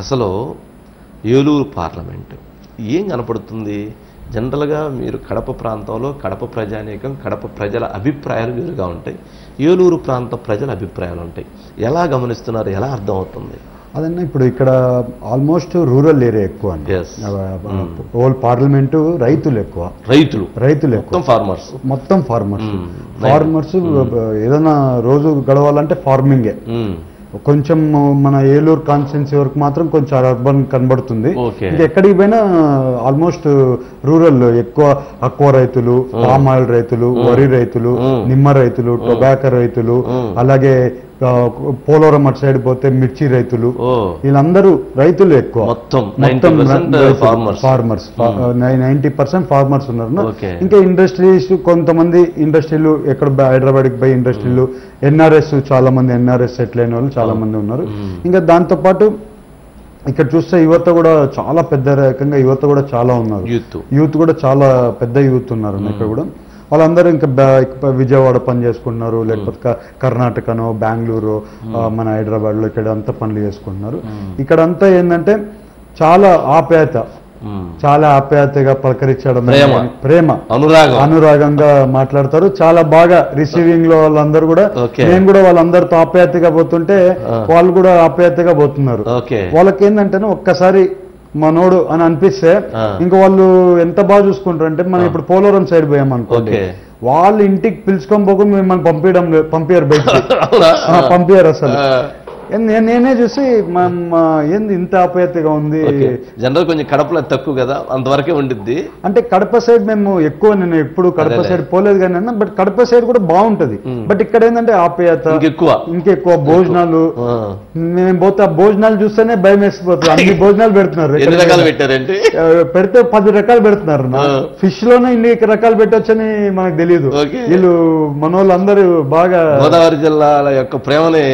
అసలు ఏలూరు పార్లమెంటు ఏం కనపడుతుంది? జనరల్గా మీరు కడప ప్రాంతంలో కడప ప్రజానీకం, కడప ప్రజల అభిప్రాయాలు వేరుగా ఉంటాయి. ఏలూరు ప్రాంత ప్రజల అభిప్రాయాలు ఉంటాయి. ఎలా గమనిస్తున్నారు? ఎలా అర్థమవుతుంది? అదన్నా ఇప్పుడు ఇక్కడ ఆల్మోస్ట్ రూరల్ ఏరియా ఎక్కువ అండి. Yes. హోల్ పార్లమెంటు రైతులు ఎక్కువ. రైతులు ఎక్కువ. మొత్తం ఫార్మర్స్ ఏదైనా రోజు గడవాలంటే ఫార్మింగే. కొంచెం మన ఏలూరు కాన్స్టిట్యున్సీ వరకు మాత్రం కొంచెం అర్బన్ కనబడుతుంది. ఇంకా ఎక్కడికి పోయినా ఆల్మోస్ట్ రూరల్ ఎక్కువ. అక్వా రైతులు, పామ్ ఆయిల్ రైతులు, వరి రైతులు, నిమ్మ రైతులు, టొబాకో రైతులు, అలాగే పోలవరం అటు సైడ్ పోతే మిర్చి రైతులు, వీళ్ళందరూ రైతులు ఎక్కువ. ఫార్మర్స్ 90% ఫార్మర్స్ ఉన్నారు. ఇంకా ఇండస్ట్రీస్, కొంతమంది ఇండస్ట్రీలు ఎక్కడ హైదరాబాద్కి పోయి ఇండస్ట్రీలు, ఎన్ఆర్ఎస్ చాలా మంది ఎన్ఆర్ఎస్ సెటిల్ అయిన వాళ్ళు చాలా మంది ఉన్నారు. ఇంకా దాంతో పాటు ఇక్కడ చూస్తే యువత కూడా చాలా పెద్ద రకంగా యువత కూడా చాలా ఉన్నారు. యూత్ కూడా చాలా పెద్ద యూత్ ఉన్నారు ఇక్కడ కూడా. వాళ్ళందరూ ఇంకా విజయవాడ పని చేసుకుంటున్నారు, లేకపోతే కర్ణాటకనో బెంగళూరు, మన హైదరాబాద్లో ఇక్కడ అంతా పనులు చేసుకుంటున్నారు. ఇక్కడంతా ఏంటంటే చాలా ఆప్యాయతగా పలకరించడం, ప్రేమ అనురాగంగా మాట్లాడతారు. చాలా బాగా రిసీవింగ్ లో వాళ్ళందరూ కూడా. నేను కూడా వాళ్ళందరితో ఆప్యాయతగా పోతుంటే వాళ్ళు కూడా ఆప్యాయతగా పోతున్నారు. వాళ్ళకి ఏంటంటే ఒక్కసారి మనోడు అని అనిపిస్తే ఇంకా వాళ్ళు ఎంత బాగా చూసుకుంటారు అంటే, మనం ఇప్పుడు పోలవరం సైడ్ పోయామనుకోండి, వాళ్ళు ఇంటికి పిలుచుకొని పోకుండా మిమ్మల్ని పంపించారు బయటికి, పంపించారు అసలు. నేనే చూసి ఏంది ఇంత ఆప్యాయతగా ఉంది. జనరల్ కొంచెం కడపలో తక్కువ కదా, అంతవరకే ఉండిద్ది. అంటే కడప సైడ్ మేము ఎక్కువ, నేను ఎప్పుడు కడప సైడ్ పోలేదు కానీ అన్న, బట్ కడప సైడ్ కూడా బాగుంటది. బట్ ఇక్కడ ఏంటంటే ఆప్యాయత ఇంకెక్కువ. భోజనాలు మేము పోతే ఆ భోజనాలు చూస్తేనే భయం వేసిపోతుంది. అన్ని భోజనాలు పెడుతున్నారు. పెడితే 10 రకాలు పెడుతున్నారు. ఫిష్ లోనే ఇన్ని రకాలు పెట్టొచ్చని మనకు తెలియదు. వీళ్ళు మన వాళ్ళందరూ బాగా గోదావరి జిల్లాల యొక్క ప్రేమని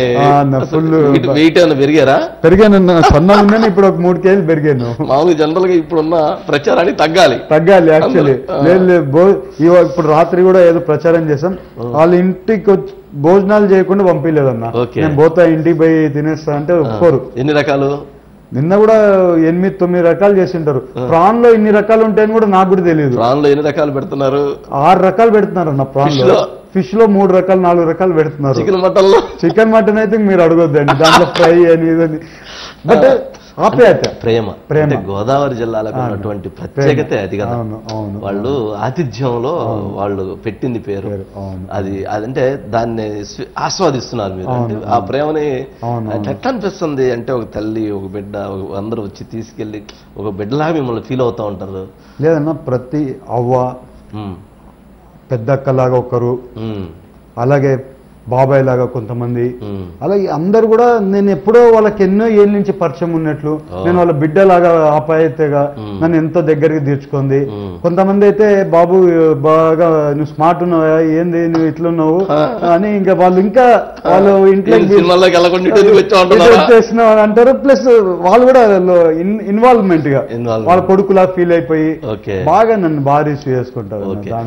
ఫుల్ పెరిగారా? పెరిగాను. సన్నగా ఉన్నాను, ఇప్పుడు ఒక 3 కేజీలు పెరిగాను. మామూలుగా జనరల్ గా ఇప్పుడున్న ప్రచారాన్ని తగ్గాలి యాక్చువల్లీ. ఇప్పుడు రాత్రి కూడా ఏదో ప్రచారం చేసాం. వాళ్ళ ఇంటికి వచ్చి భోజనాలు చేయకుండా పంపించలేదన్న. నేను పోతా ఇంటికి పోయి తినేస్తా అంటే ఒప్పుకోరు. ఎన్ని రకాలు? నిన్న కూడా 8-9 రకాలు చేసింటారు. ప్రాన్ లో ఇన్ని రకాలు ఉంటాయని కూడా నాకు కూడా తెలియదు. ప్రాన్ లో ఎన్ని రకాలు పెడుతున్నారు? 6 రకాలు పెడుతున్నారు అన్న. ప్రాన్ లో, ఫిష్ లో 3 రకాలు 4 రకాలు పెడుతున్నారు. చికెన్ మటన్ అయితే మీరు అడగొద్దండి, దాంట్లో ఫ్రై అని ఇదని. బట్ ఆప్యాయత, ప్రేమ గోదావరి జిల్లాలకు ఉన్నటువంటి ప్రత్యేకత అది కదా. వాళ్ళు ఆతిథ్యంలో వాళ్ళు పెట్టింది పేరు అది. అదంటే దాన్ని ఆస్వాదిస్తున్నారు మీరు. ఆ ప్రేమని ఎట్లా అనిపిస్తుంది అంటే, ఒక తల్లి, ఒక బిడ్డ, అందరూ వచ్చి తీసుకెళ్లి ఒక బిడ్డలాగా మిమ్మల్ని ఫీల్ అవుతా ఉంటారు. లేదన్నా, ప్రతి అవ్వ పెద్దక్కలాగా ఒకరు, అలాగే బాబాయ్ లాగా కొంతమంది, అలాగే అందరు కూడా నేను ఎప్పుడో వాళ్ళకి ఎన్నో ఏళ్ళ నుంచి పరిచయం ఉన్నట్లు, నేను వాళ్ళ బిడ్డలాగా ఆప్యాయతగా నన్ను ఎంతో దగ్గరికి తీర్చుకుంది. కొంతమంది అయితే బాబు బాగా నువ్వు స్మార్ట్ ఉన్నావా, ఏంది నువ్వు ఇట్లున్నావు అని ఇంకా వాళ్ళు ఇంట్లో వచ్చేసినావు అంటారు. ప్లస్ వాళ్ళు కూడా ఇన్వాల్వ్మెంట్ గా వాళ్ళ కొడుకులా ఫీల్ అయిపోయి బాగా నన్ను బాగా రిసీవ్ చేసుకుంటారు దాంట్లో.